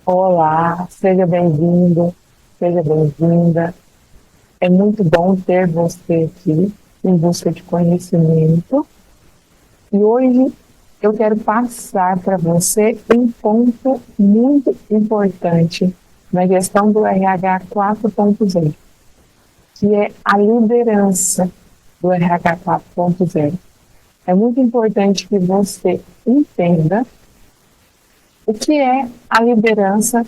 Olá, seja bem-vindo, seja bem-vinda. É muito bom ter você aqui em busca de conhecimento. E hoje eu quero passar para você um ponto muito importante na gestão do RH 4.0, que é a liderança do RH 4.0. É muito importante que você entenda o que é a liderança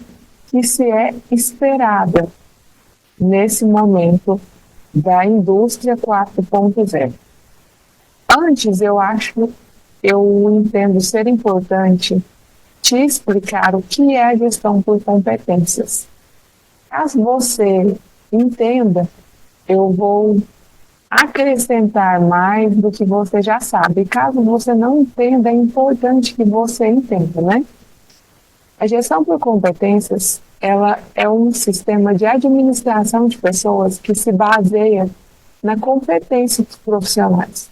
que se é esperada nesse momento da indústria 4.0. Antes, eu entendo ser importante te explicar o que é a gestão por competências. Caso você entenda, eu vou acrescentar mais do que você já sabe. Caso você não entenda, é importante que você entenda, né? A gestão por competências, ela é um sistema de administração de pessoas que se baseia na competência dos profissionais.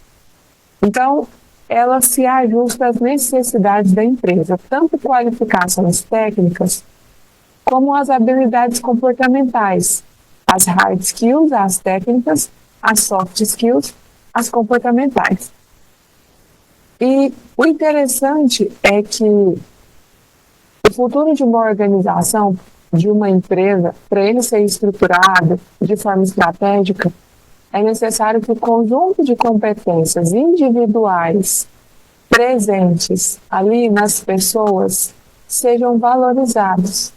Então, ela se ajusta às necessidades da empresa, tanto qualificações técnicas como as habilidades comportamentais, as hard skills, as técnicas, as soft skills, as comportamentais. E o interessante é que o futuro de uma organização, de uma empresa, para ele ser estruturado de forma estratégica, é necessário que o conjunto de competências individuais presentes ali nas pessoas sejam valorizados.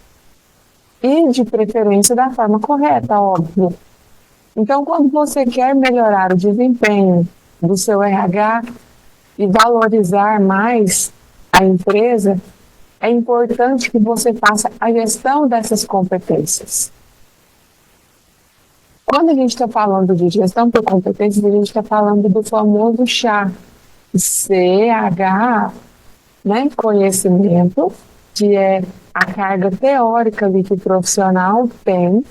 E, de preferência, da forma correta, óbvio. Então, quando você quer melhorar o desempenho do seu RH e valorizar mais a empresa, é importante que você faça a gestão dessas competências. Quando a gente está falando de gestão por competências, a gente está falando do famoso CHA, CH, né? Conhecimento, que é a carga teórica ali que o profissional tem,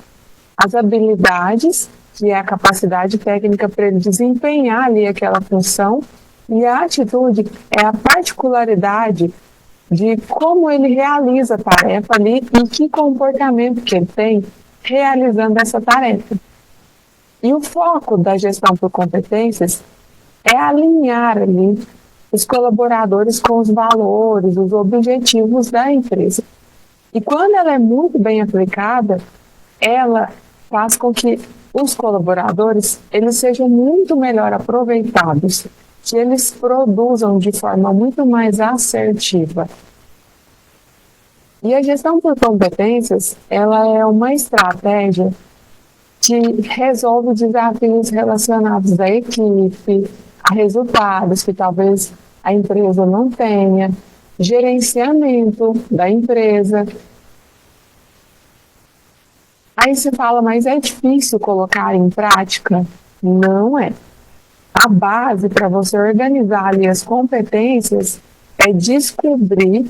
as habilidades, que é a capacidade técnica para ele desempenhar ali aquela função, e a atitude é a particularidade de como ele realiza a tarefa ali e que comportamento que ele tem realizando essa tarefa. E o foco da gestão por competências é alinhar ali os colaboradores com os valores, os objetivos da empresa. E quando ela é muito bem aplicada, ela faz com que os colaboradores eles sejam muito melhor aproveitados, que eles produzam de forma muito mais assertiva. E a gestão por competências, ela é uma estratégia que resolve desafios relacionados à equipe, a resultados que talvez a empresa não tenha, gerenciamento da empresa. Aí se fala, mas é difícil colocar em prática? Não é. A base para você organizar ali as competências é descobrir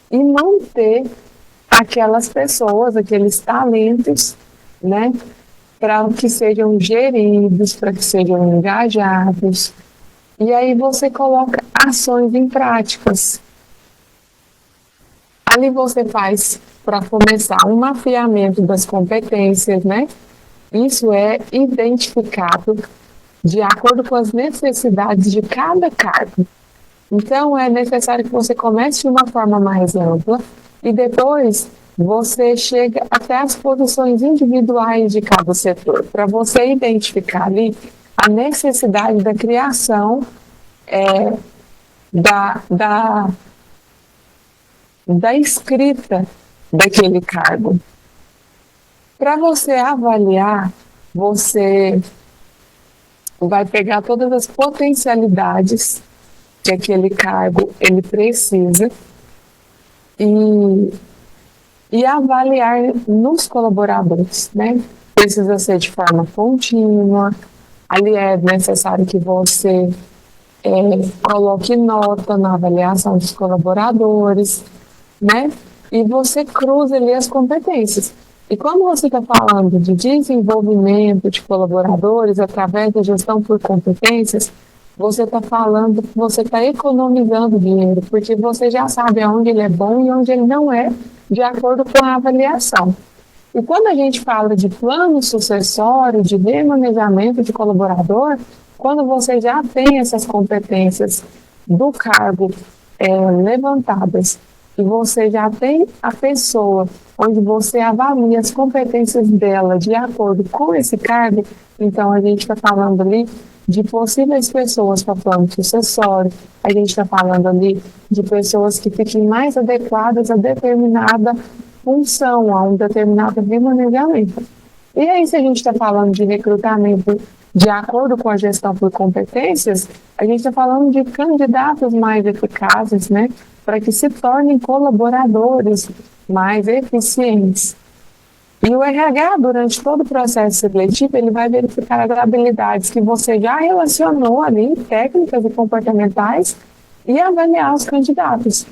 e manter aquelas pessoas, aqueles talentos, né, para que sejam geridos, para que sejam engajados. E aí você coloca ações em práticas. Ali você faz, para começar, um mapeamento das competências, né? Isso é identificado de acordo com as necessidades de cada cargo. Então, é necessário que você comece de uma forma mais ampla e depois você chega até as posições individuais de cada setor, para você identificar ali a necessidade da criação da escrita daquele cargo. Para você avaliar, você vai pegar todas as potencialidades que aquele cargo ele precisa e avaliar nos colaboradores, né? Precisa ser de forma contínua, ali é necessário que você coloque nota na avaliação dos colaboradores, né? E você cruza ali as competências. E quando você está falando de desenvolvimento de colaboradores através da gestão por competências, você está falando que você está economizando dinheiro, porque você já sabe aonde ele é bom e onde ele não é, de acordo com a avaliação. E quando a gente fala de plano sucessório, de remanejamento de colaborador, quando você já tem essas competências do cargo levantadas e você já tem a pessoa onde você avalia as competências dela de acordo com esse cargo, então a gente está falando ali de possíveis pessoas para plano sucessório, a gente está falando ali de pessoas que fiquem mais adequadas a determinada função, a um determinado remanejamento. E aí, se a gente está falando de recrutamento de acordo com a gestão por competências, a gente está falando de candidatos mais eficazes, né, para que se tornem colaboradores mais eficientes. E o RH, durante todo o processo seletivo, ele vai verificar as habilidades que você já relacionou ali, técnicas e comportamentais, e avaliar os candidatos.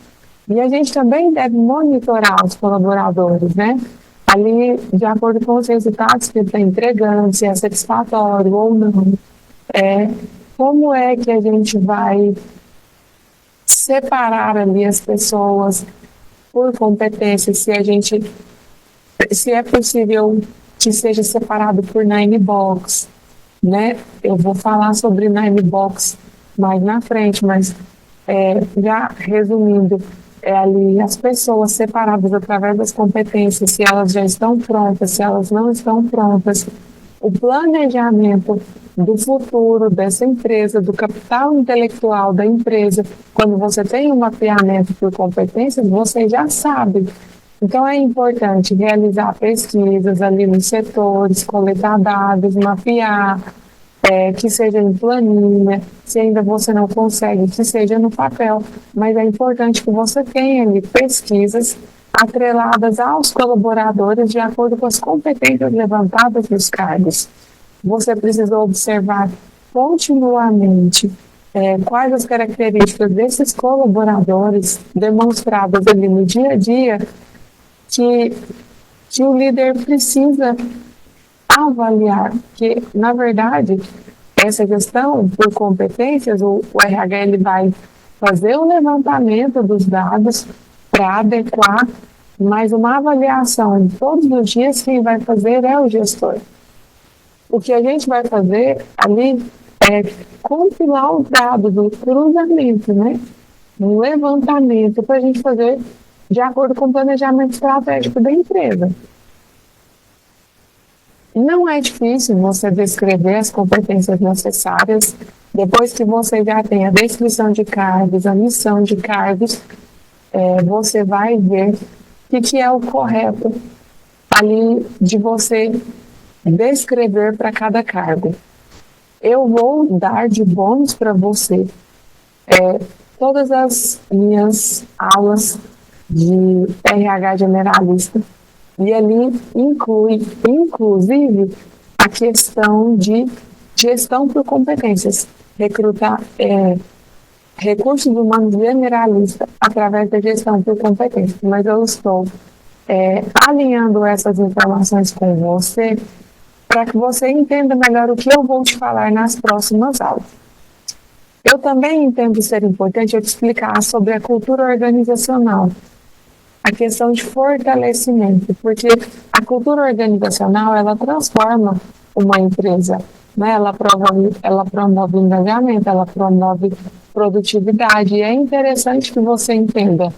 E a gente também deve monitorar os colaboradores, né? Ali, de acordo com os resultados que ele está entregando, se é satisfatório ou não. Como é que a gente vai separar ali as pessoas por competência, se é possível que seja separado por Nine Box, né? Eu vou falar sobre Nine Box mais na frente, mas já resumindo, ali as pessoas separadas através das competências, se elas já estão prontas, se elas não estão prontas, o planejamento do futuro dessa empresa, do capital intelectual da empresa, quando você tem um mapeamento por competências, você já sabe. Então é importante realizar pesquisas ali nos setores, coletar dados, mapear, que seja em planilha, se ainda você não consegue, que seja no papel, mas é importante que você tenha ali pesquisas atreladas aos colaboradores de acordo com as competências levantadas nos cargos. Você precisa observar continuamente quais as características desses colaboradores demonstradas ali no dia a dia que o líder precisa avaliar, que, na verdade, essa gestão por competências, o RH ele vai fazer o levantamento dos dados para adequar, mas uma avaliação todos os dias quem vai fazer é o gestor. O que a gente vai fazer ali é compilar os dados do cruzamento, né? Um levantamento para a gente fazer de acordo com o planejamento estratégico da empresa. Não é difícil você descrever as competências necessárias depois que você já tem a descrição de cargos, a missão de cargos, você vai ver o que é o correto ali de você descrever para cada cargo. Eu vou dar de bônus para você todas as minhas aulas de RH generalista. E ali inclui, inclusive, a questão de gestão por competências, recrutar recursos humanos generalista através da gestão por competências. Mas eu estou alinhando essas informações com você para que você entenda melhor o que eu vou te falar nas próximas aulas. Eu também entendo ser importante eu te explicar sobre a cultura organizacional, a questão de fortalecimento, porque a cultura organizacional, ela transforma uma empresa, né? Ela promove engajamento, ela promove produtividade, e é interessante que você entenda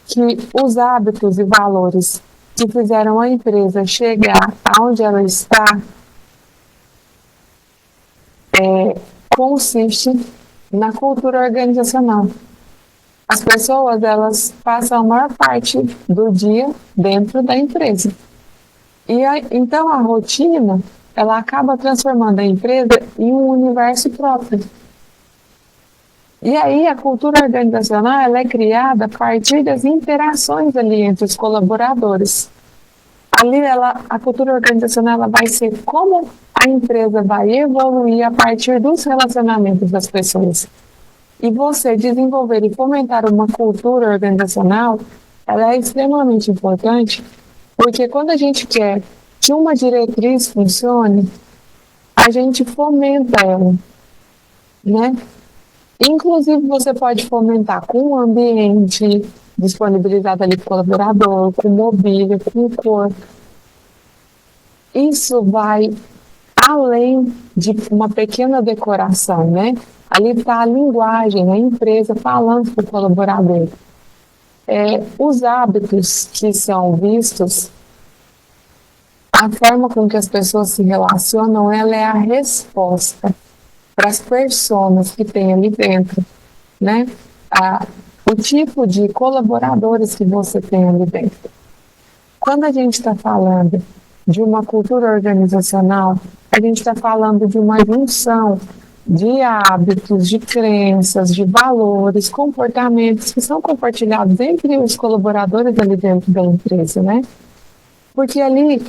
que os hábitos e valores que fizeram a empresa chegar aonde ela está consiste na cultura organizacional. As pessoas, elas passam a maior parte do dia dentro da empresa. Então, a rotina, ela acaba transformando a empresa em um universo próprio. E aí, a cultura organizacional, ela é criada a partir das interações ali entre os colaboradores. Ali, a cultura organizacional, ela vai ser como a empresa vai evoluir a partir dos relacionamentos das pessoas. E você desenvolver e fomentar uma cultura organizacional, ela é extremamente importante, porque quando a gente quer que uma diretriz funcione, a gente fomenta ela. né? Inclusive, você pode fomentar com o ambiente disponibilizado ali para o colaborador, com mobília, com cor. Isso vai além de uma pequena decoração, né? Ali está a linguagem, a empresa falando para o colaborador. Os hábitos que são vistos, a forma com que as pessoas se relacionam, ela é a resposta para as pessoas que tem ali dentro, né? O tipo de colaboradores que você tem ali dentro. Quando a gente está falando de uma cultura organizacional, a gente está falando de uma junção de hábitos, de crenças, de valores, comportamentos que são compartilhados entre os colaboradores ali dentro da empresa, né? Porque ali,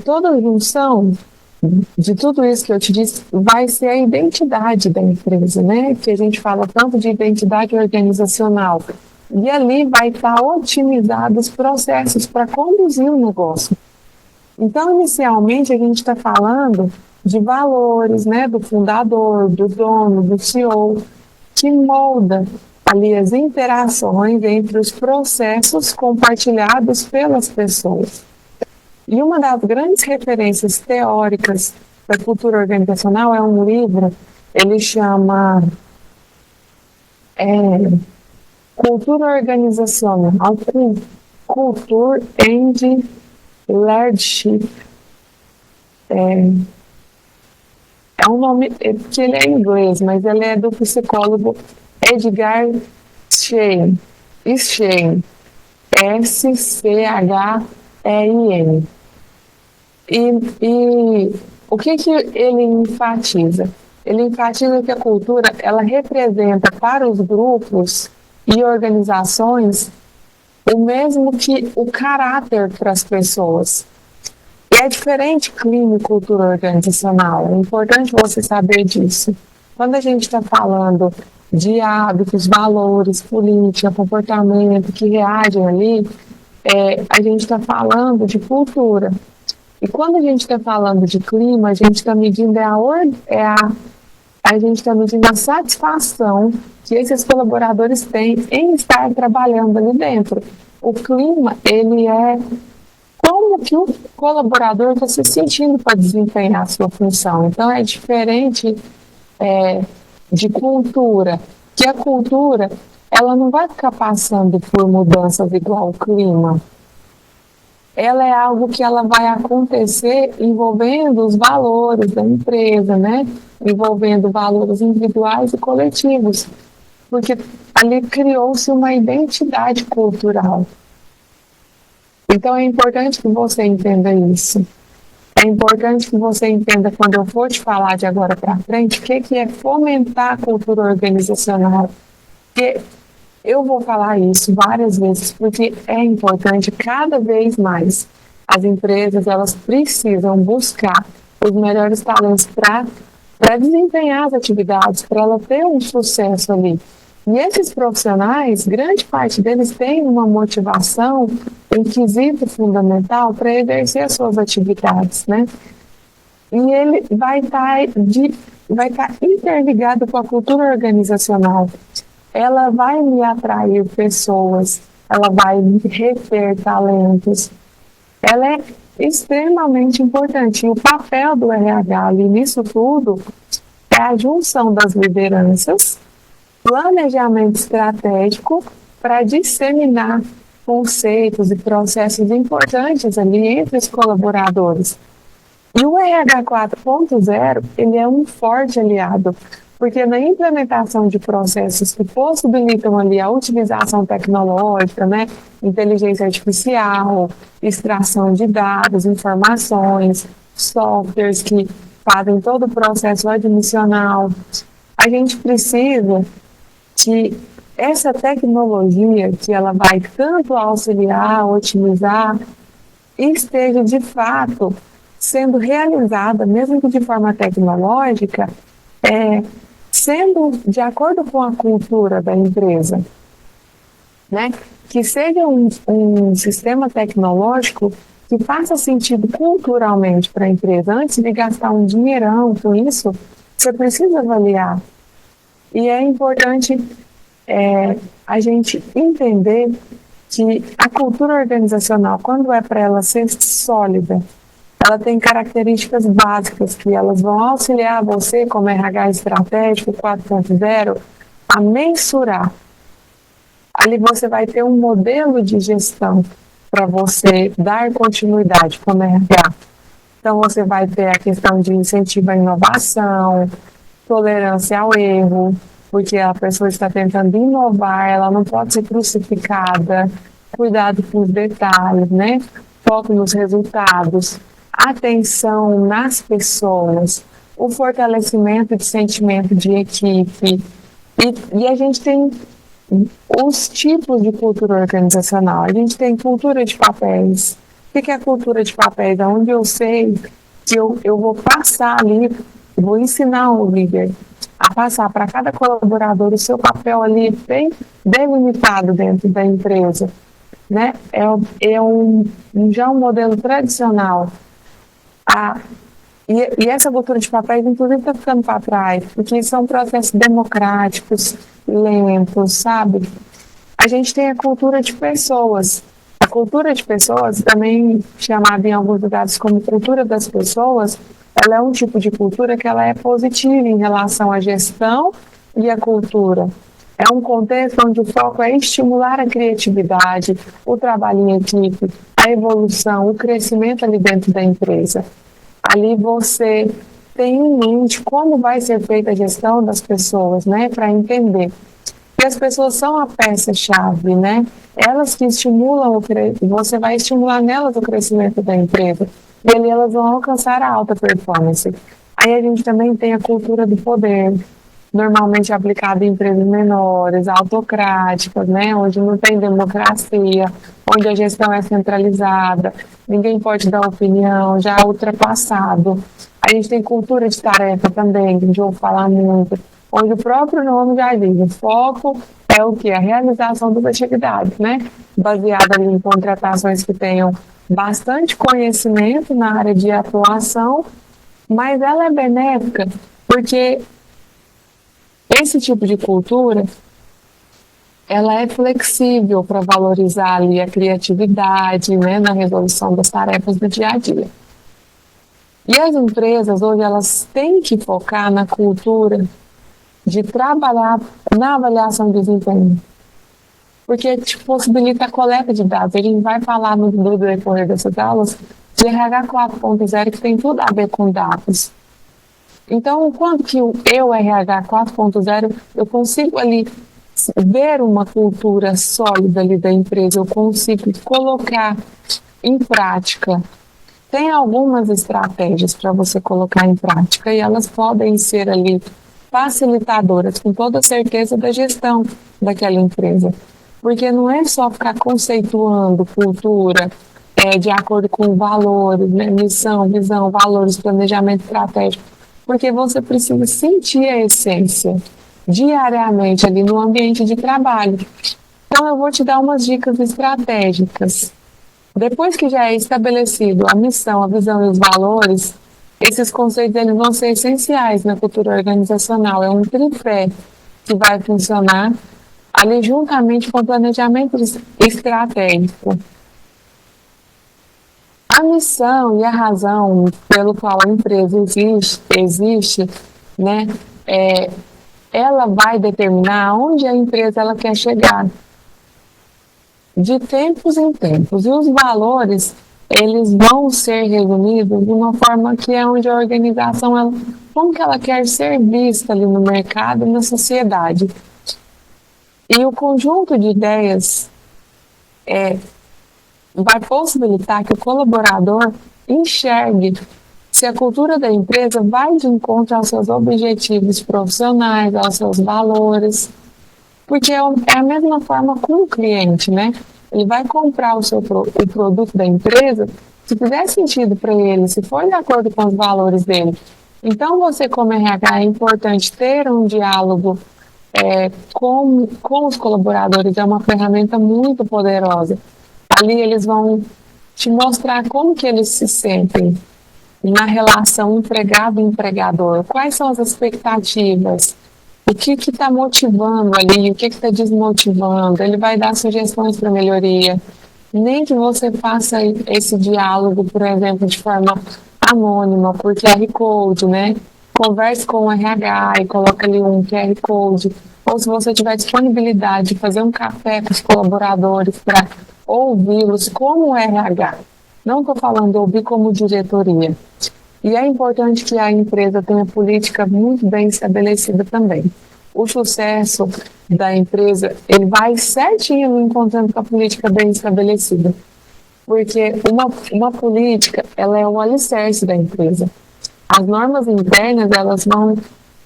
toda a junção de tudo isso que eu te disse vai ser a identidade da empresa, né? Que a gente fala tanto de identidade organizacional. E ali vai estar otimizados os processos para conduzir o negócio. Então, inicialmente, a gente está falando de valores, né? Do fundador, do dono, do CEO, que molda ali as interações entre os processos compartilhados pelas pessoas. E uma das grandes referências teóricas da cultura organizacional é um livro, ele chama Cultura Organizacional, Culture and Leadership. É um nome que ele é em inglês, mas ele é do psicólogo Edgar Schein. Schein, S-C-H-E-I-N. E o que ele enfatiza? Ele enfatiza que a cultura ela representa para os grupos e organizações o mesmo que o caráter para as pessoas. E é diferente clima e cultura organizacional. É importante você saber disso. Quando a gente está falando de hábitos, valores, política, comportamento que reagem ali, a gente está falando de cultura. E quando a gente está falando de clima, a gente está medindo a gente está medindo a satisfação que esses colaboradores têm em estar trabalhando ali dentro. O clima, ele é como que o colaborador está se sentindo para desempenhar a sua função. Então, é diferente de cultura, que a cultura, ela não vai ficar passando por mudanças igual o clima. Ela é algo que ela vai acontecer envolvendo os valores da empresa, né? Envolvendo valores individuais e coletivos, porque ali criou-se uma identidade cultural. Então é importante que você entenda isso. É importante que você entenda, quando eu for te falar de agora para frente, o que é fomentar a cultura organizacional. Porque eu vou falar isso várias vezes, porque é importante cada vez mais. As empresas, elas precisam buscar os melhores talentos para desempenhar as atividades, para ela ter um sucesso ali. E esses profissionais, grande parte deles tem uma motivação, um quesito fundamental para exercer as suas atividades, né? E ele vai estar interligado com a cultura organizacional. Ela vai me atrair pessoas, ela vai me reter talentos. Ela é extremamente importante. E o papel do RH ali nisso tudo é a junção das lideranças, planejamento estratégico para disseminar conceitos e processos importantes ali entre os colaboradores. E o RH 4.0, ele é um forte aliado, porque na implementação de processos que possibilitam ali a utilização tecnológica, né, inteligência artificial, extração de dados, informações, softwares que fazem todo o processo admissional, a gente precisa que essa tecnologia, que ela vai tanto auxiliar, otimizar, esteja de fato sendo realizada, mesmo que de forma tecnológica, sendo de acordo com a cultura da empresa, né? Que seja um sistema tecnológico que faça sentido culturalmente para a empresa. Antes de gastar um dinheirão com isso, você precisa avaliar E é importante a gente entender que a cultura organizacional, quando é para ela ser sólida, ela tem características básicas que elas vão auxiliar você, como RH estratégico 4.0, a mensurar. Ali você vai ter um modelo de gestão para você dar continuidade como RH. Então você vai ter a questão de incentivo à inovação, tolerância ao erro, porque a pessoa está tentando inovar, ela não pode ser crucificada, cuidado com os detalhes, né? Foco nos resultados, atenção nas pessoas, o fortalecimento de sentimento de equipe. E a gente tem os tipos de cultura organizacional. A gente tem cultura de papéis. O que é a cultura de papéis? É onde eu sei que eu vou passar ali, vou ensinar o líder a passar para cada colaborador o seu papel ali bem delimitado dentro da empresa. Né? Já um modelo tradicional. E essa cultura de papéis, inclusive, está ficando para trás, porque são processos democráticos, lentos, sabe? A gente tem a cultura de pessoas. A cultura de pessoas, também chamada em alguns lugares como cultura das pessoas, ela é um tipo de cultura que ela é positiva em relação à gestão e à cultura. É um contexto onde o foco é estimular a criatividade, o trabalho em equipe, a evolução, o crescimento ali dentro da empresa. Ali você tem em mente como vai ser feita a gestão das pessoas, né, para entender que as pessoas são a peça-chave, né? Elas que estimulam você vai estimular nelas o crescimento da empresa e ali elas vão alcançar a alta performance. Aí a gente também tem a cultura do poder, normalmente aplicada em empresas menores, autocráticas, né? Onde não tem democracia, onde a gestão é centralizada, ninguém pode dar opinião, já ultrapassado. A gente tem cultura de tarefa também, que a gente ouve falar muito, onde o próprio nome já diz, o foco é o que? A realização das atividades, né? Baseada em contratações que tenham bastante conhecimento na área de atuação, mas ela é benéfica porque esse tipo de cultura, ela é flexível para valorizar ali a criatividade, né, na resolução das tarefas do dia a dia. E as empresas hoje elas têm que focar na cultura de trabalhar na avaliação de desempenho, porque te possibilita a coleta de dados. A gente vai falar no decorrer dessas aulas de RH 4.0, que tem tudo a ver com dados. Então, quando que eu, RH 4.0, eu consigo ali ver uma cultura sólida ali da empresa, eu consigo colocar em prática. Tem algumas estratégias para você colocar em prática e elas podem ser ali facilitadoras, com toda certeza, da gestão daquela empresa. Porque não é só ficar conceituando cultura de acordo com valores, né, missão, visão, valores, planejamento estratégico, porque você precisa sentir a essência diariamente ali no ambiente de trabalho. Então eu vou te dar umas dicas estratégicas. Depois que já é estabelecido a missão, a visão e os valores, esses conceitos eles vão ser essenciais na cultura organizacional. É um tripé que vai funcionar ali juntamente com o planejamento estratégico. A missão e a razão pelo qual a empresa existe, né, ela vai determinar onde a empresa ela quer chegar, de tempos em tempos. E os valores, eles vão ser resumidos de uma forma que é onde a organização, como que ela quer ser vista ali no mercado e na sociedade. E o conjunto de ideias vai possibilitar que o colaborador enxergue se a cultura da empresa vai de encontro aos seus objetivos profissionais, aos seus valores, porque é a mesma forma com o cliente, né? Ele vai comprar o produto da empresa se fizer sentido para ele, se for de acordo com os valores dele. Então, você como RH é importante ter um diálogo com os colaboradores, é uma ferramenta muito poderosa. Ali eles vão te mostrar como que eles se sentem na relação empregado-empregador, quais são as expectativas, O que está motivando ali, o que está desmotivando, ele vai dar sugestões para melhoria. Nem que você faça esse diálogo, por exemplo, de forma anônima, por QR Code, né? Converse com o RH e coloque ali um QR Code. Ou se você tiver disponibilidade de fazer um café com os colaboradores para ouvi-los como RH. Não estou falando ouvir como diretoria. E é importante que a empresa tenha política muito bem estabelecida também. O sucesso da empresa, ele vai certinho encontrando com a política bem estabelecida. Porque uma política, ela é o alicerce da empresa. As normas internas, elas vão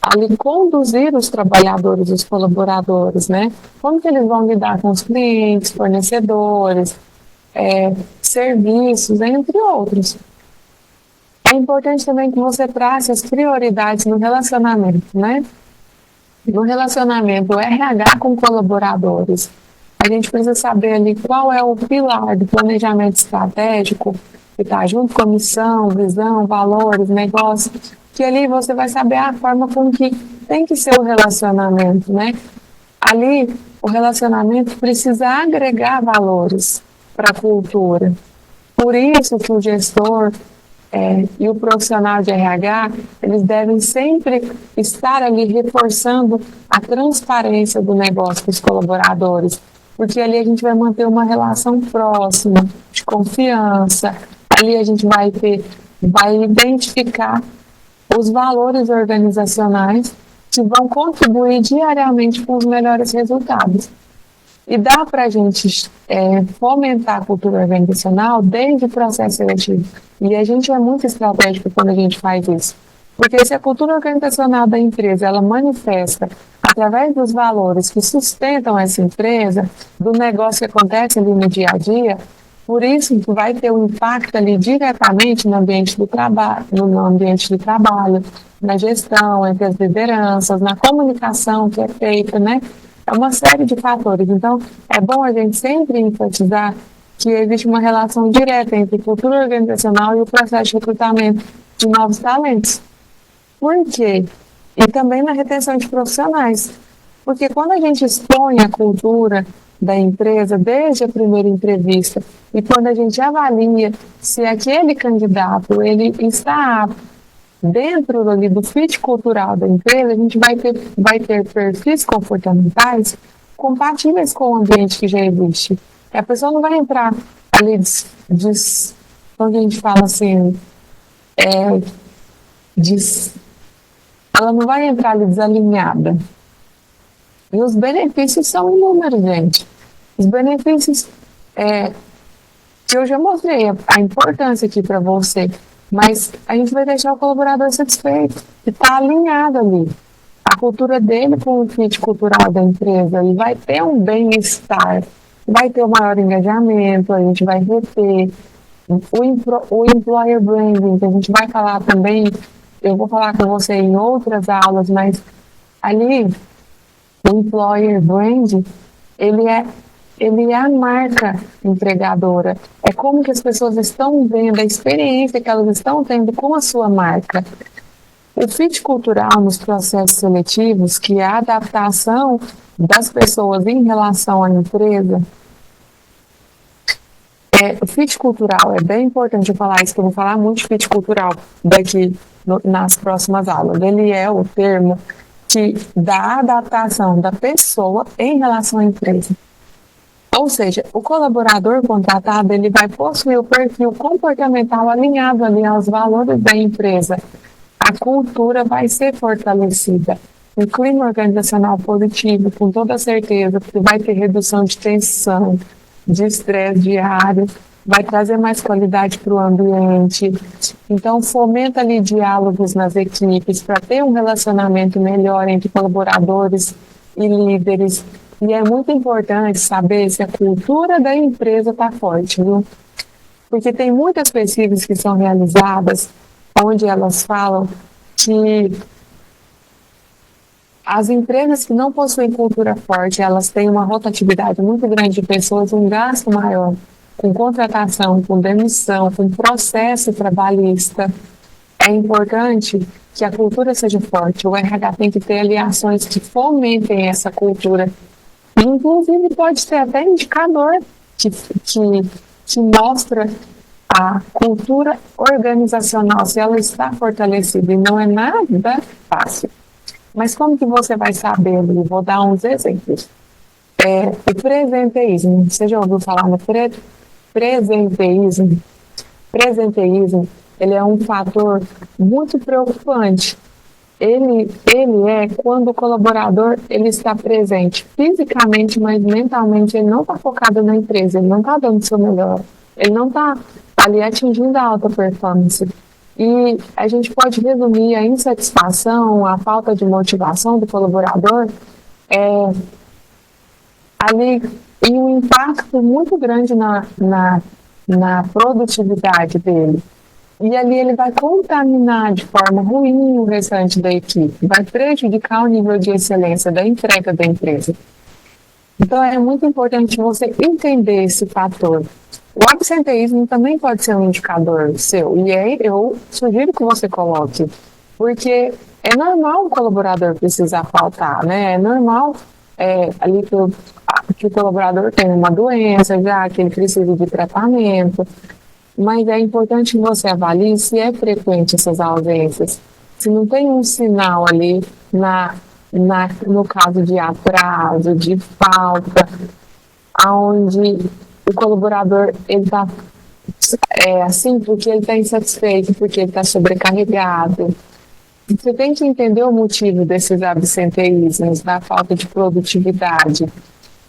ali conduzir os trabalhadores, os colaboradores, né? Como que eles vão lidar com os clientes, fornecedores, serviços, entre outros. É importante também que você trace as prioridades no relacionamento, né? No relacionamento RH com colaboradores. A gente precisa saber ali qual é o pilar do planejamento estratégico, que está junto com missão, visão, valores, negócio, que ali você vai saber a forma com que tem que ser o relacionamento, né? Ali, o relacionamento precisa agregar valores para a cultura. Por isso que o gestor e o profissional de RH, eles devem sempre estar ali reforçando a transparência do negócio com os colaboradores, porque ali a gente vai manter uma relação próxima, de confiança, ali a gente vai identificar os valores organizacionais que vão contribuir diariamente com os melhores resultados. E dá para a gente fomentar a cultura organizacional desde o processo seletivo. E a gente é muito estratégico quando a gente faz isso. Porque se a cultura organizacional da empresa, ela manifesta através dos valores que sustentam essa empresa, do negócio que acontece ali no dia a dia, por isso que vai ter um impacto ali diretamente no ambiente do trabalho, na gestão, entre as lideranças, na comunicação que é feita, né? É uma série de fatores. Então, é bom a gente sempre enfatizar que existe uma relação direta entre cultura organizacional e o processo de recrutamento de novos talentos. Por quê? E também na retenção de profissionais. Porque quando a gente expõe a cultura da empresa desde a primeira entrevista e quando a gente avalia se aquele candidato ele está dentro ali do fit cultural da empresa, a gente vai ter perfis comportamentais compatíveis com o ambiente que já existe. E a pessoa não vai entrar ali, quando a gente fala assim, ela não vai entrar ali desalinhada. E os benefícios são inúmeros, gente. Os benefícios que eu já mostrei, a importância aqui para você. Mas a gente vai deixar o colaborador satisfeito, que está alinhado ali. A cultura dele com o fit cultural da empresa, ele vai ter um bem-estar, vai ter um maior engajamento, a gente vai reter. O employer branding, que a gente vai falar também, eu vou falar com você em outras aulas, mas ali, o employer branding, ele é a marca empregadora. É como que as pessoas estão vendo, a experiência que elas estão tendo com a sua marca. O fit cultural nos processos seletivos, que é a adaptação das pessoas em relação à empresa, o fit cultural é bem importante eu falar isso, que eu vou falar muito de fit cultural daqui nas próximas aulas. Ele é o termo que dá adaptação da pessoa em relação à empresa. Ou seja, o colaborador contratado ele vai possuir o perfil comportamental alinhado ali aos valores da empresa. A cultura vai ser fortalecida. Um clima organizacional positivo, com toda certeza, porque vai ter redução de tensão, de estresse diário, vai trazer mais qualidade para o ambiente. Então, fomenta ali diálogos nas equipes para ter um relacionamento melhor entre colaboradores e líderes. E é muito importante saber se a cultura da empresa está forte, viu? Porque tem muitas pesquisas que são realizadas onde elas falam que as empresas que não possuem cultura forte, elas têm uma rotatividade muito grande de pessoas, um gasto maior com contratação, com demissão, com processo trabalhista. é importante que a cultura seja forte. O RH tem que ter ali ações que fomentem essa cultura. Inclusive, pode ter até indicador que mostra a cultura organizacional, se ela está fortalecida, e não é nada fácil. Mas como que você vai saber? Eu vou dar uns exemplos. O presenteísmo, você já ouviu falar no presenteísmo? Presenteísmo, ele é um fator muito preocupante. Ele é quando o colaborador ele está presente fisicamente, mas mentalmente ele não está focado na empresa, ele não está dando o seu melhor, ele não está ali atingindo a alta performance. E a gente pode resumir a insatisfação, a falta de motivação do colaborador ali em um impacto muito grande na produtividade dele. E ali ele vai contaminar de forma ruim o restante da equipe, vai prejudicar o nível de excelência da entrega da empresa. Então é muito importante você entender esse fator. O absenteísmo também pode ser um indicador seu, e aí eu sugiro que você coloque, porque é normal o colaborador precisar faltar, né? É normal ali que o colaborador tem uma doença já, que ele precisa de tratamento, mas é importante que você avalie se é frequente essas ausências, se não tem um sinal ali no caso de atraso, de falta, aonde o colaborador ele está assim porque ele está insatisfeito, porque ele está sobrecarregado. Você tem que entender o motivo desses absenteísmos, da falta de produtividade.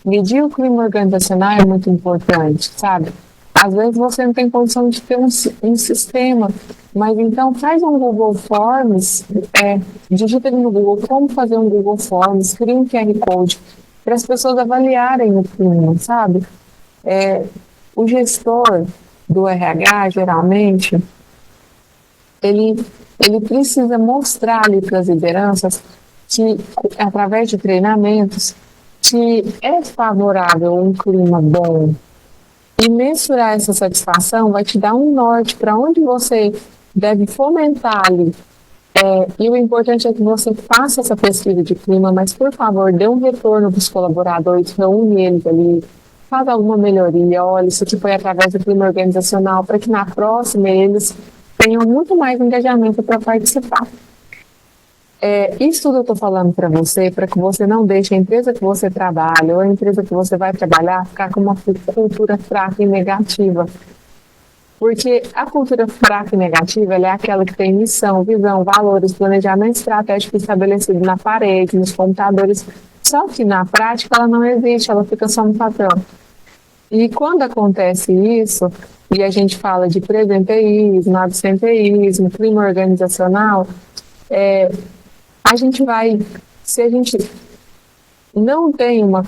Medir o clima organizacional é muito importante, sabe? Às vezes você não tem condição de ter um sistema, mas então faz um Google Forms, digita ali no Google como fazer um Google Forms, cria um QR Code para as pessoas avaliarem o clima, sabe? O gestor do RH, geralmente, ele precisa mostrar ali para as lideranças que, através de treinamentos, que é favorável um clima bom. E mensurar essa satisfação vai te dar um norte para onde você deve fomentar ali. E o importante é que você faça essa pesquisa de clima, mas, por favor, dê um retorno para os colaboradores, reúne eles ali, faz alguma melhoria, olha, isso aqui foi através do clima organizacional, para que na próxima eles tenham muito mais engajamento para participar. Isso tudo eu estou falando para você, para que você não deixe a empresa que você trabalha ou a empresa que você vai trabalhar ficar com uma cultura fraca e negativa. Porque a cultura fraca e negativa ela é aquela que tem missão, visão, valores, planejamento estratégico estabelecido na parede, nos computadores. Só que na prática ela não existe, ela fica só no papel. E quando acontece isso, e a gente fala de presenteísmo, absenteísmo, clima organizacional, a gente vai, se a gente não tem uma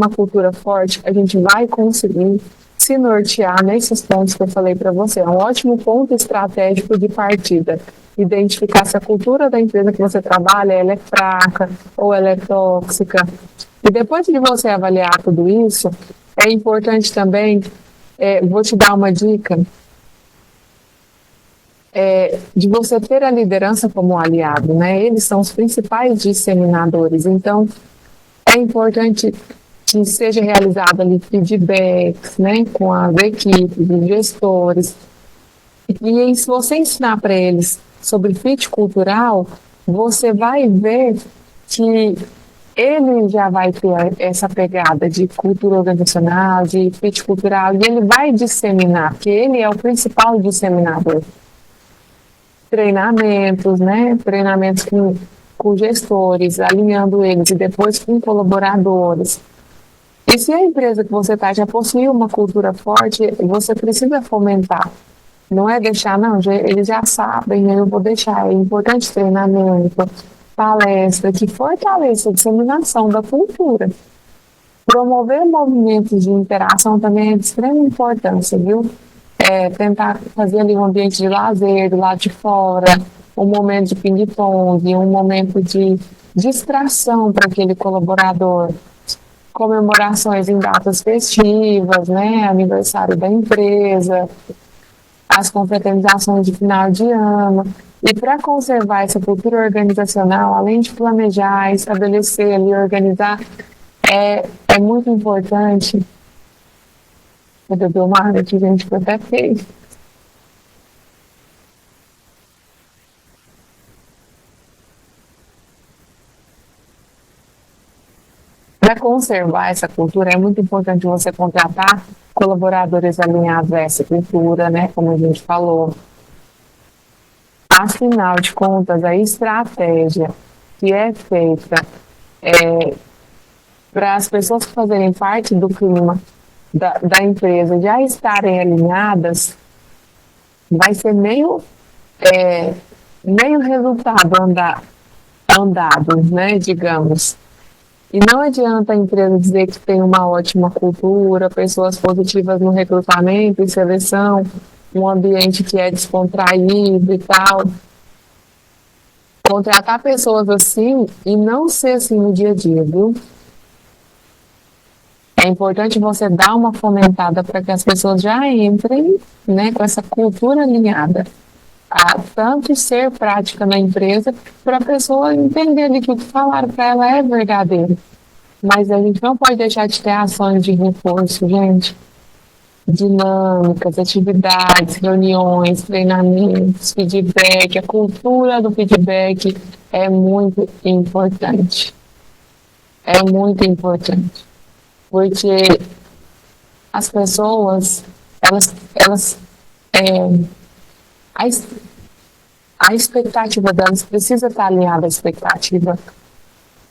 cultura forte, a gente vai conseguir se nortear nesses pontos que eu falei para você. É um ótimo ponto estratégico de partida. Identificar se a cultura da empresa que você trabalha ela é fraca ou ela é tóxica. E depois de você avaliar tudo isso, é importante também, vou te dar uma dica, de você ter a liderança como aliado, né? Eles são os principais disseminadores, então é importante que seja realizado ali feedbacks, né, com as equipes, os gestores, e se você ensinar para eles sobre fit cultural, você vai ver que ele já vai ter essa pegada de cultura organizacional, de fit cultural, e ele vai disseminar, porque ele é o principal disseminador. Treinamentos, né? Treinamentos com gestores, alinhando eles e depois com colaboradores. E se a empresa que você está já possui uma cultura forte, você precisa fomentar. Não é deixar, não, eles já sabem, eu vou deixar. É importante treinamento, palestra, que fortaleça a disseminação da cultura. Promover movimentos de interação também é de extrema importância, viu? Tentar fazer ali um ambiente de lazer do lado de fora, um momento de ping-pong, um momento de distração para aquele colaborador, comemorações em datas festivas, né, aniversário da empresa, as confraternizações de final de ano. E para conservar essa cultura organizacional, além de planejar, estabelecer ali, organizar, é muito importante. Eu bebi uma água aqui, gente, que eu até fiquei. Para conservar essa cultura, é muito importante você contratar colaboradores alinhados a essa cultura, né? Como a gente falou. Afinal de contas, a estratégia que é feita para as pessoas que fazerem parte do clima da empresa já estarem alinhadas, vai ser meio resultado andado, né? Digamos. E não adianta a empresa dizer que tem uma ótima cultura, pessoas positivas no recrutamento e seleção, um ambiente que é descontraído e tal. Contratar pessoas assim e não ser assim no dia a dia, viu? É importante você dar uma fomentada para que as pessoas já entrem, né, com essa cultura alinhada. A tanto ser prática na empresa para a pessoa entender ali que o que falaram para ela é verdadeiro. Mas a gente não pode deixar de ter ações de reforço, gente. Dinâmicas, atividades, reuniões, treinamentos, feedback. A cultura do feedback é muito importante. É muito importante. Porque as pessoas, a expectativa delas precisa estar alinhada à expectativa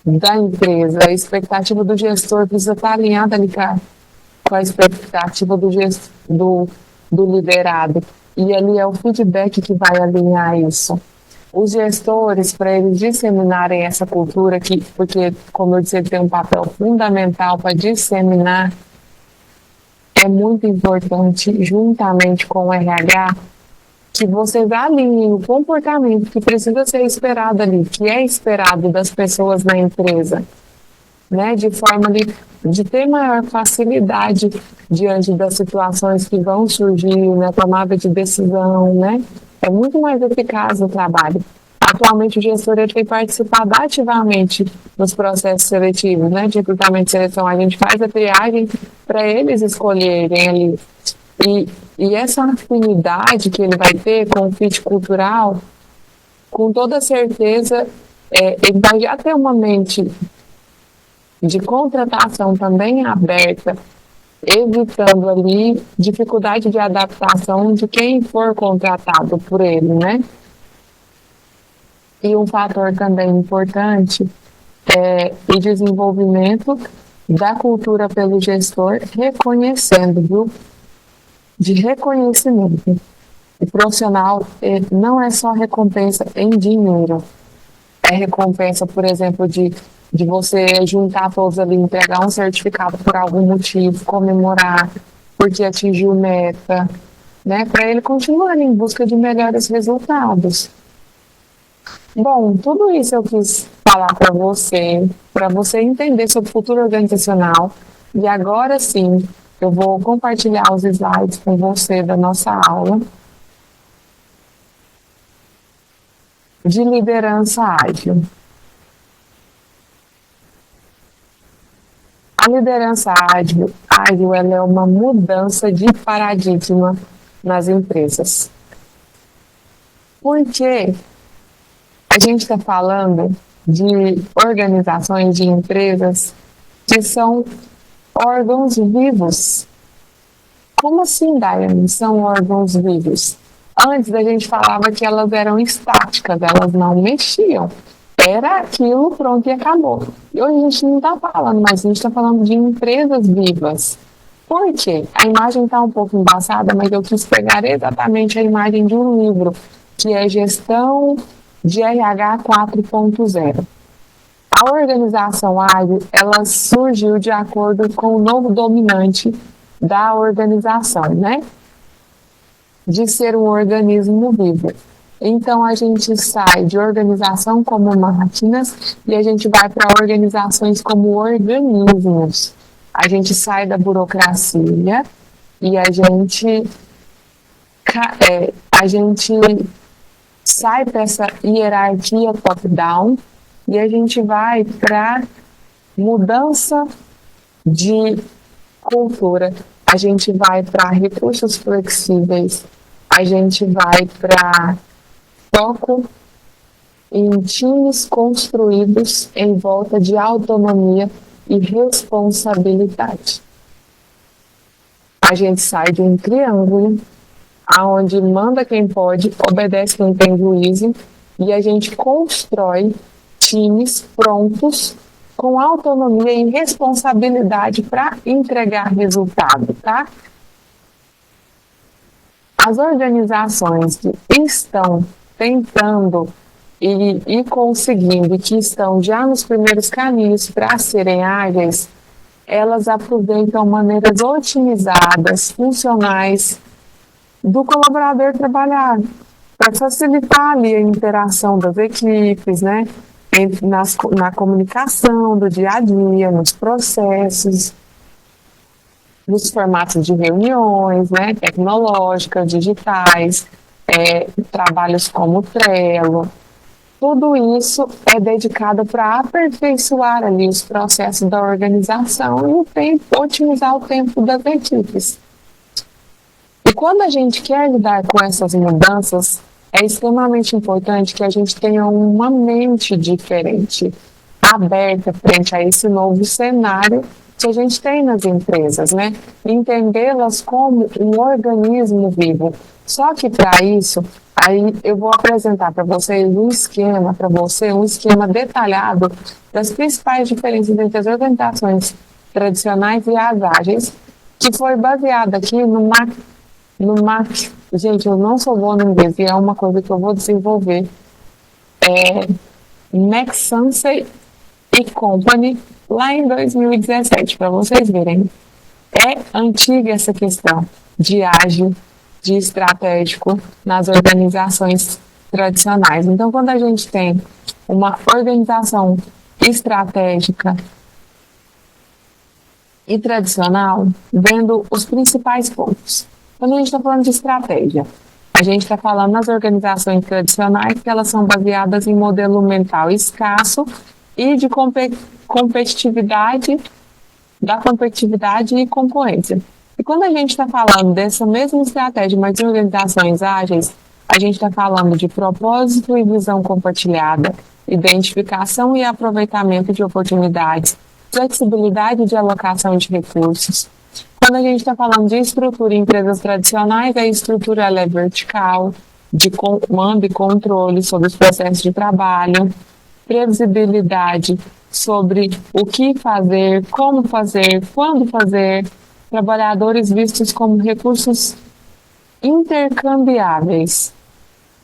da empresa, a expectativa do gestor precisa estar alinhada ali com a expectativa do liderado. E ali é o feedback que vai alinhar isso. Os gestores, para eles disseminarem essa cultura, porque, como eu disse, ele tem um papel fundamental para disseminar, é muito importante, juntamente com o RH, que vocês alinhem o comportamento que precisa ser esperado ali, que é esperado das pessoas na empresa, né, de forma de ter maior facilidade diante das situações que vão surgir, na tomada de decisão, né? É muito mais eficaz o trabalho. Atualmente, o gestor ele tem participado ativamente nos processos seletivos, né, de recrutamento e seleção. A gente faz a triagem para eles escolherem ali. E essa afinidade que ele vai ter com o fit cultural, com toda certeza, ele vai já ter uma mente de contratação também aberta, evitando ali dificuldade de adaptação de quem for contratado por ele, né? E um fator também importante é o desenvolvimento da cultura pelo gestor, reconhecendo, viu? De reconhecimento. O profissional não é só recompensa em dinheiro, é recompensa, por exemplo, de você juntar todos ali, entregar um certificado por algum motivo, comemorar, porque atingiu meta, né? Para ele continuar em busca de melhores resultados. Bom, tudo isso eu quis falar para você entender sobre cultura organizacional. E agora sim, eu vou compartilhar os slides com você da nossa aula de liderança ágil. A liderança ágil ela é uma mudança de paradigma nas empresas. Porque a gente está falando de organizações, de empresas que são órgãos vivos. Como assim, Daiane? São órgãos vivos? Antes a gente falava que elas eram estáticas, elas não mexiam. Era aquilo, pronto, e acabou. E hoje a gente não está falando, mas a gente está falando de empresas vivas. Por quê? A imagem está um pouco embaçada, mas eu quis pegar exatamente a imagem de um livro, que é Gestão de RH 4.0. A organização ágil, ela surgiu de acordo com o novo dominante da organização, né? De ser um organismo vivo. Então, a gente sai de organização como máquinas e a gente vai para organizações como organismos. A gente sai da burocracia e a gente a gente sai dessa hierarquia top-down e a gente vai para mudança de cultura, a gente vai para recursos flexíveis, a gente vai para foco em times construídos em volta de autonomia e responsabilidade. A gente sai de um triângulo aonde manda quem pode, obedece quem tem juízo, e a gente constrói times prontos com autonomia e responsabilidade para entregar resultado, tá? As organizações que estão tentando e conseguindo, que estão já nos primeiros caminhos para serem ágeis, elas aproveitam maneiras otimizadas, funcionais, do colaborador trabalhar, para facilitar ali a interação das equipes, né? Na comunicação do dia a dia, nos processos, nos formatos de reuniões, né? Tecnológicas, digitais, trabalhos como o Trello. Tudo isso é dedicado para aperfeiçoar ali os processos da organização e otimizar o tempo das equipes. E quando a gente quer lidar com essas mudanças, é extremamente importante que a gente tenha uma mente diferente, aberta frente a esse novo cenário que a gente tem nas empresas, né? Entendê-las como um organismo vivo. Só que para isso, aí eu vou apresentar para vocês um esquema detalhado das principais diferenças entre as organizações tradicionais e as ágeis, que foi baseado aqui gente, eu não sou boa no inglês e é uma coisa que eu vou desenvolver. McKinsey & Company, lá em 2017, para vocês verem. É antiga essa questão de ágil, de estratégico nas organizações tradicionais. Então, quando a gente tem uma organização estratégica e tradicional, vendo os principais pontos. Quando a gente está falando de estratégia, a gente está falando nas organizações tradicionais que elas são baseadas em modelo mental escasso e de competitividade e concorrência. E quando a gente está falando dessa mesma estratégia, mas em organizações ágeis, a gente está falando de propósito e visão compartilhada, identificação e aproveitamento de oportunidades, flexibilidade de alocação de recursos. Quando a gente está falando de estrutura em empresas tradicionais, a estrutura ela é vertical, de comando e controle sobre os processos de trabalho, previsibilidade sobre o que fazer, como fazer, quando fazer, trabalhadores vistos como recursos intercambiáveis.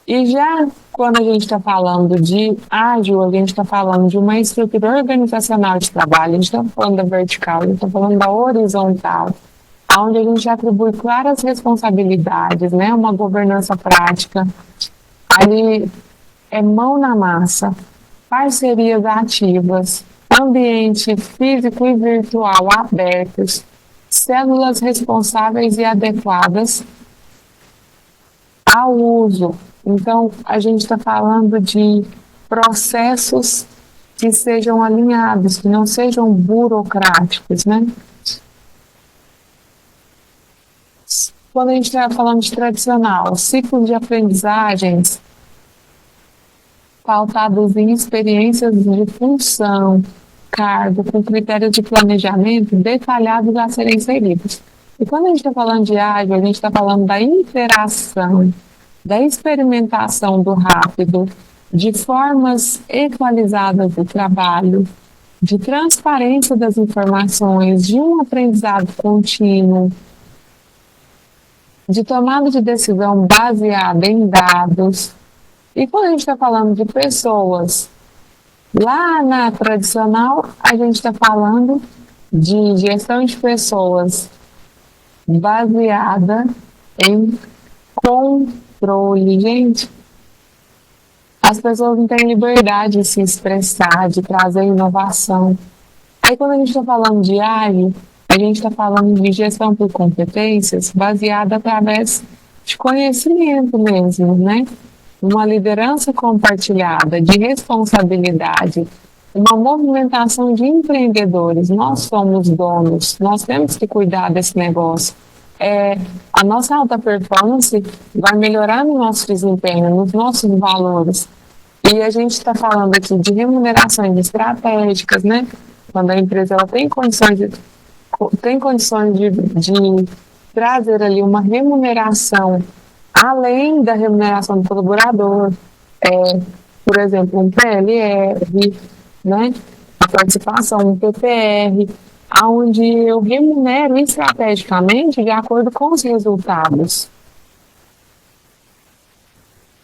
E já quando a gente está falando de ágil, a gente está falando de uma estrutura organizacional de trabalho, a gente está falando da vertical, a gente está falando da horizontal, onde a gente atribui claras responsabilidades, né? Uma governança prática, ali é mão na massa, parcerias ativas, ambiente físico e virtual abertos, células responsáveis e adequadas ao uso. Então, a gente está falando de processos que sejam alinhados, que não sejam burocráticos, né? Quando a gente está falando de tradicional, ciclos de aprendizagens pautados em experiências de função, cargo, com critérios de planejamento detalhados a serem seguidos. E quando a gente está falando de ágil, a gente está falando da interação, da experimentação do rápido, de formas equalizadas do trabalho, de transparência das informações, de um aprendizado contínuo, de tomada de decisão baseada em dados. E quando a gente está falando de pessoas, lá na tradicional, a gente está falando de gestão de pessoas baseada em controle. Gente, as pessoas não têm liberdade de se expressar, de trazer inovação. Aí quando a gente está falando de ágil, a gente está falando de gestão por competências baseada através de conhecimento mesmo, né? Uma liderança compartilhada, de responsabilidade, uma movimentação de empreendedores. Nós somos donos, nós temos que cuidar desse negócio. A nossa alta performance vai melhorar no nosso desempenho, nos nossos valores. E a gente está falando aqui de remunerações estratégicas, né? Quando a empresa ela tem condições de trazer ali uma remuneração além da remuneração do colaborador, por exemplo, um PLR, né? A participação, um PPR, onde eu remunero estrategicamente de acordo com os resultados.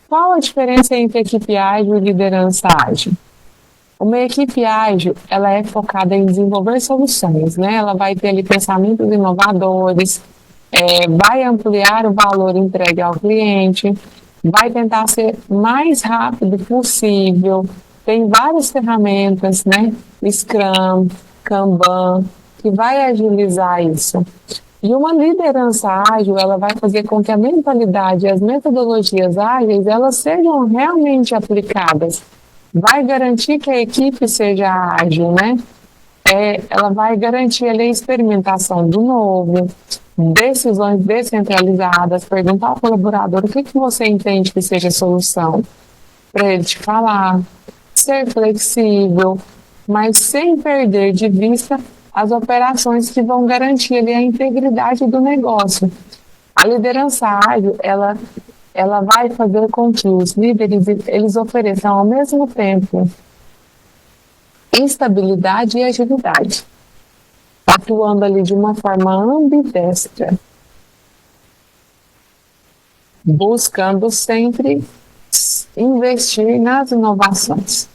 Qual a diferença entre equipe ágil e liderança ágil? Uma equipe ágil, ela é focada em desenvolver soluções, né? Ela vai ter ali pensamentos inovadores, vai ampliar o valor entregue ao cliente, vai tentar ser mais rápido possível. Tem várias ferramentas, né? Scrum, Kanban, que vai agilizar isso. E uma liderança ágil, ela vai fazer com que a mentalidade e as metodologias ágeis, elas sejam realmente aplicadas. Vai garantir que a equipe seja ágil, né? Ela vai garantir ali a experimentação do novo, decisões descentralizadas, perguntar ao colaborador o que você entende que seja a solução, para ele te falar, ser flexível, mas sem perder de vista as operações que vão garantir ali a integridade do negócio. A liderança ágil, ela vai fazer com que os líderes eles ofereçam ao mesmo tempo estabilidade e agilidade, atuando ali de uma forma ambidestra, buscando sempre investir nas inovações.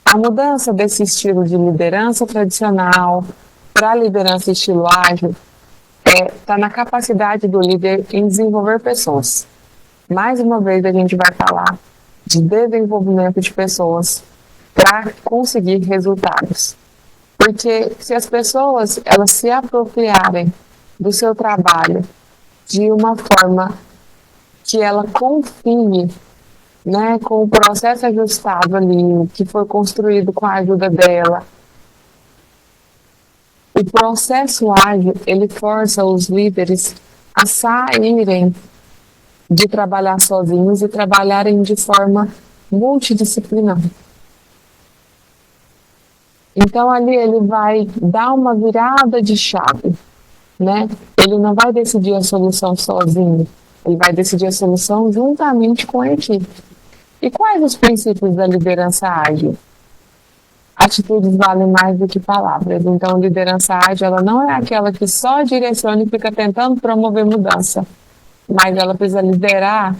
A mudança desse estilo de liderança tradicional para a liderança estilo ágil está na capacidade do líder em desenvolver pessoas. Mais uma vez a gente vai falar de desenvolvimento de pessoas para conseguir resultados. Porque se as pessoas elas se apropriarem do seu trabalho de uma forma que ela confie, né, com o processo ajustado ali, que foi construído com a ajuda dela, o processo ágil, ele força os líderes a saírem de trabalhar sozinhos e trabalharem de forma multidisciplinar. Então ali ele vai dar uma virada de chave, né? Ele não vai decidir a solução sozinho, ele vai decidir a solução juntamente com a equipe. E quais os princípios da liderança ágil? Atitudes valem mais do que palavras. Então, liderança ágil, ela não é aquela que só direciona e fica tentando promover mudança, mas ela precisa liderar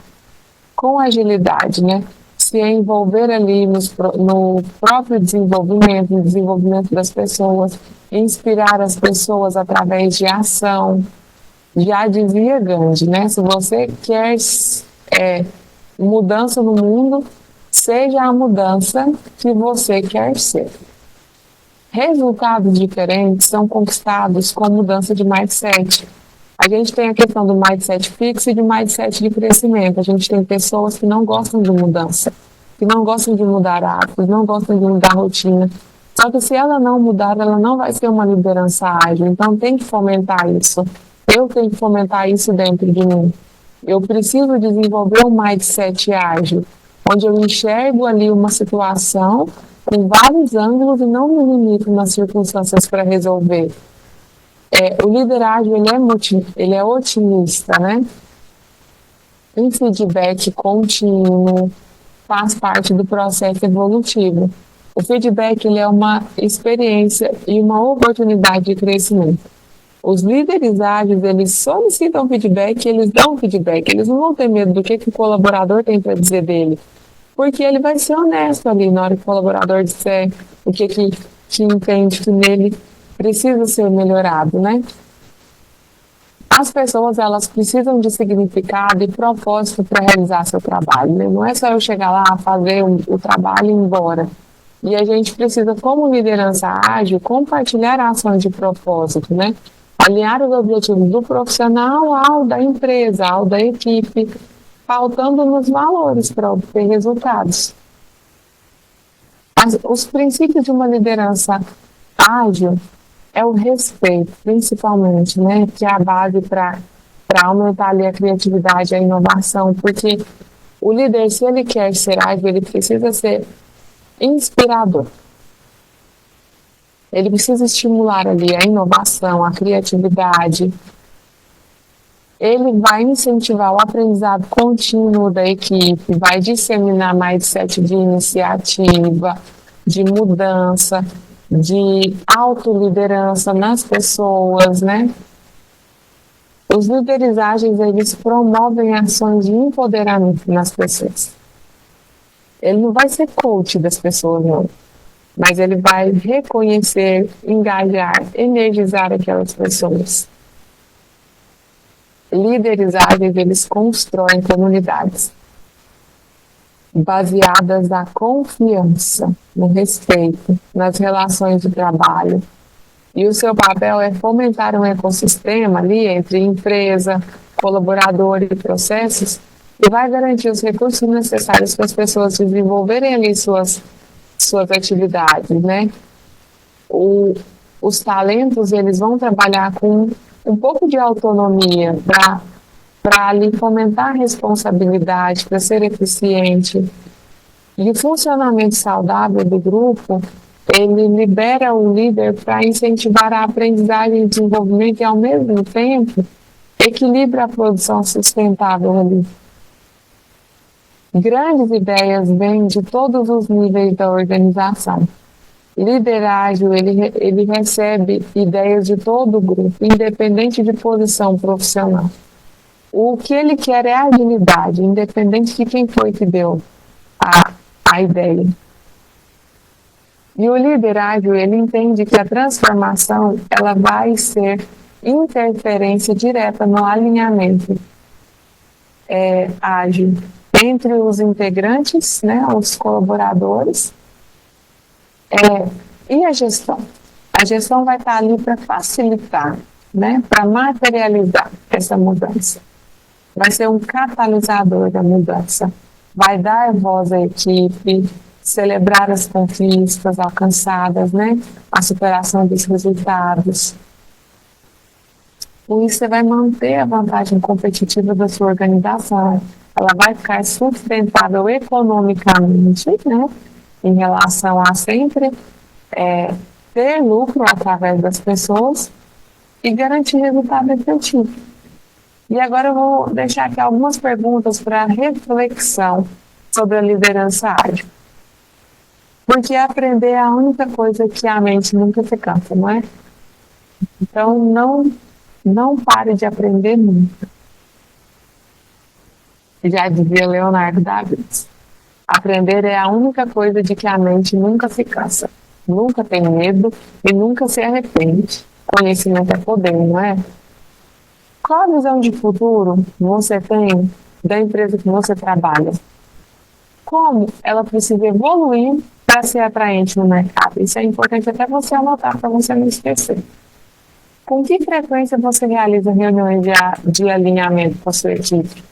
com agilidade, né? Se envolver ali no próprio desenvolvimento, no desenvolvimento das pessoas, inspirar as pessoas através de ação. Já dizia Gandhi, né? Se você quer mudança no mundo, seja a mudança que você quer ser. Resultados diferentes são conquistados com mudança de mindset. A gente tem a questão do mindset fixo e de mindset de crescimento. A gente tem pessoas que não gostam de mudança, que não gostam de mudar hábitos, não gostam de mudar rotina. Só que se ela não mudar, ela não vai ser uma liderança ágil. Então tem que fomentar isso. Eu tenho que fomentar isso dentro de mim. Eu preciso desenvolver um mindset ágil, onde eu enxergo ali uma situação com vários ângulos e não me limito nas circunstâncias para resolver. O líder ágil, ele é otimista, né? Um feedback contínuo faz parte do processo evolutivo. O feedback, ele é uma experiência e uma oportunidade de crescimento. Os líderes ágeis, eles solicitam feedback, eles dão feedback, eles não vão ter medo do que o colaborador tem para dizer dele, porque ele vai ser honesto ali na hora que o colaborador disser o que entende que nele precisa ser melhorado, né? As pessoas, elas precisam de significado e propósito para realizar seu trabalho, né? Não é só eu chegar lá, fazer o trabalho e ir embora. E a gente precisa, como liderança ágil, compartilhar ações de propósito, né? Alinhar os objetivos do profissional ao da empresa, ao da equipe, pautando nos valores para obter resultados. Os princípios de uma liderança ágil é o respeito, principalmente, né, que é a base para aumentar ali a criatividade e a inovação, porque o líder, se ele quer ser ágil, ele precisa ser inspirador. Ele precisa estimular ali a inovação, a criatividade. Ele vai incentivar o aprendizado contínuo da equipe, vai disseminar mindset de iniciativa, de mudança, de autoliderança nas pessoas, né? Os líderes ágeis, eles promovem ações de empoderamento nas pessoas. Ele não vai ser coach das pessoas, não. Mas ele vai reconhecer, engajar, energizar aquelas pessoas. Líderes ágeis, eles constroem comunidades baseadas na confiança, no respeito, nas relações de trabalho. E o seu papel é fomentar um ecossistema ali entre empresa, colaborador e processos, que vai garantir os recursos necessários para as pessoas desenvolverem ali suas atividades, né? Os talentos, eles vão trabalhar com um pouco de autonomia para ali fomentar a responsabilidade, para ser eficiente. E o funcionamento saudável do grupo, ele libera o líder para incentivar a aprendizagem e desenvolvimento e, ao mesmo tempo, equilibra a produção sustentável ali. Grandes ideias vêm de todos os níveis da organização. Líder ágil, ele recebe ideias de todo o grupo, independente de posição profissional. O que ele quer é agilidade, independente de quem foi que deu a ideia. E o líder ágil, ele entende que a transformação, ela vai ser interferência direta no alinhamento ágil entre os integrantes, né, os colaboradores, e a gestão. A gestão vai estar ali para facilitar, né, para materializar essa mudança. Vai ser um catalisador da mudança. Vai dar voz à equipe, celebrar as conquistas alcançadas, né, a superação dos resultados. Com isso, você vai manter a vantagem competitiva da sua organização. Ela vai ficar sustentável economicamente, né, em relação a sempre ter lucro através das pessoas e garantir resultado efetivo. E agora eu vou deixar aqui algumas perguntas para reflexão sobre a liderança ágil. Porque aprender é a única coisa que a mente nunca se cansa, não é? Então, não pare de aprender nunca. Já dizia Leonardo da Vinci. Aprender é a única coisa de que a mente nunca se cansa, nunca tem medo e nunca se arrepende. Conhecimento é poder, não é? Qual a visão de futuro você tem da empresa que você trabalha? Como ela precisa evoluir para ser atraente no mercado? Isso é importante até você anotar para você não esquecer. Com que frequência você realiza reuniões de alinhamento com a sua equipe?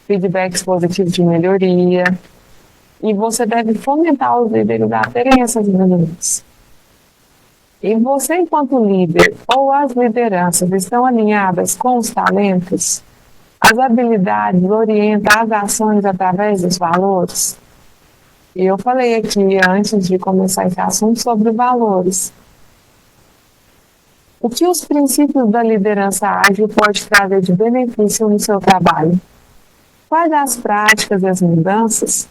Feedbacks positivos de melhoria. E você deve fomentar os líderes a terem essas reuniões. E você, enquanto líder, ou as lideranças estão alinhadas com os talentos, as habilidades orientam as ações através dos valores? E eu falei aqui, antes de começar esse assunto, sobre valores. O que os princípios da liderança ágil podem trazer de benefício no seu trabalho? Quais as práticas e as mudanças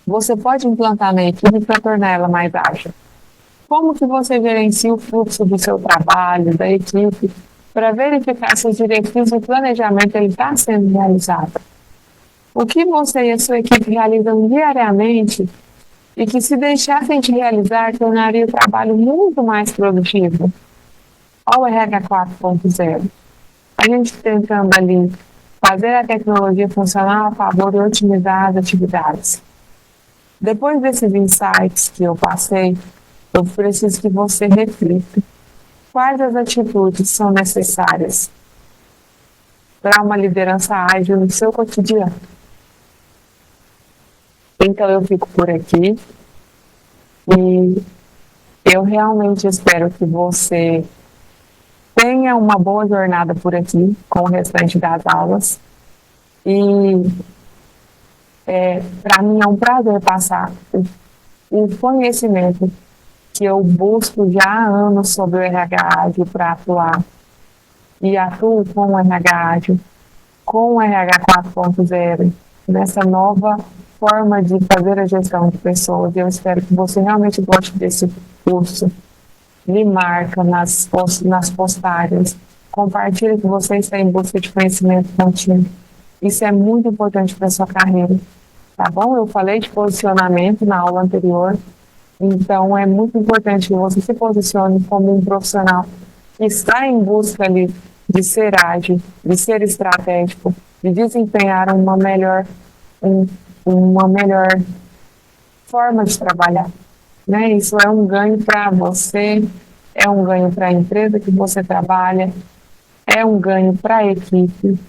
você pode implantar na equipe para tornar ela mais ágil? Como que você gerencia o fluxo do seu trabalho, da equipe, para verificar se os diretrizes e o planejamento está sendo realizado? O que você e a sua equipe realizam diariamente e que, se deixassem de realizar, tornaria o trabalho muito mais produtivo? Olha o RH 4.0. A gente tentando ali fazer a tecnologia funcionar a favor e otimizar as atividades. Depois desses insights que eu passei, eu preciso que você reflita. quais as atitudes são necessárias para uma liderança ágil no seu cotidiano. Então eu fico por aqui e eu realmente espero que você tenha uma boa jornada por aqui com o restante das aulas. E para mim é um prazer passar o conhecimento que eu busco já há anos sobre o RH ágil para atuar. E atuo com o RH ágil, com o RH 4.0, nessa nova forma de fazer a gestão de pessoas. Eu espero que você realmente goste desse curso. Me marca nas postagens, compartilhe que você está em busca de conhecimento contínuo. Isso é muito importante para a sua carreira, tá bom? Eu falei de posicionamento na aula anterior, então é muito importante que você se posicione como um profissional que está em busca ali de ser ágil, de ser estratégico, de desempenhar uma melhor forma de trabalhar, né? Isso é um ganho para você, é um ganho para a empresa que você trabalha, é um ganho para a equipe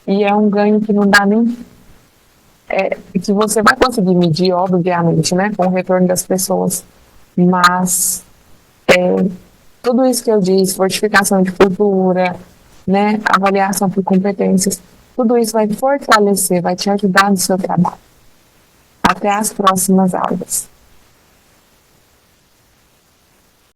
e é um ganho que não dá nem que você vai conseguir medir, obviamente, né, com o retorno das pessoas, mas tudo isso que eu disse, fortificação de cultura, né, avaliação por competências, tudo isso vai fortalecer, vai te ajudar no seu trabalho. Até as próximas aulas.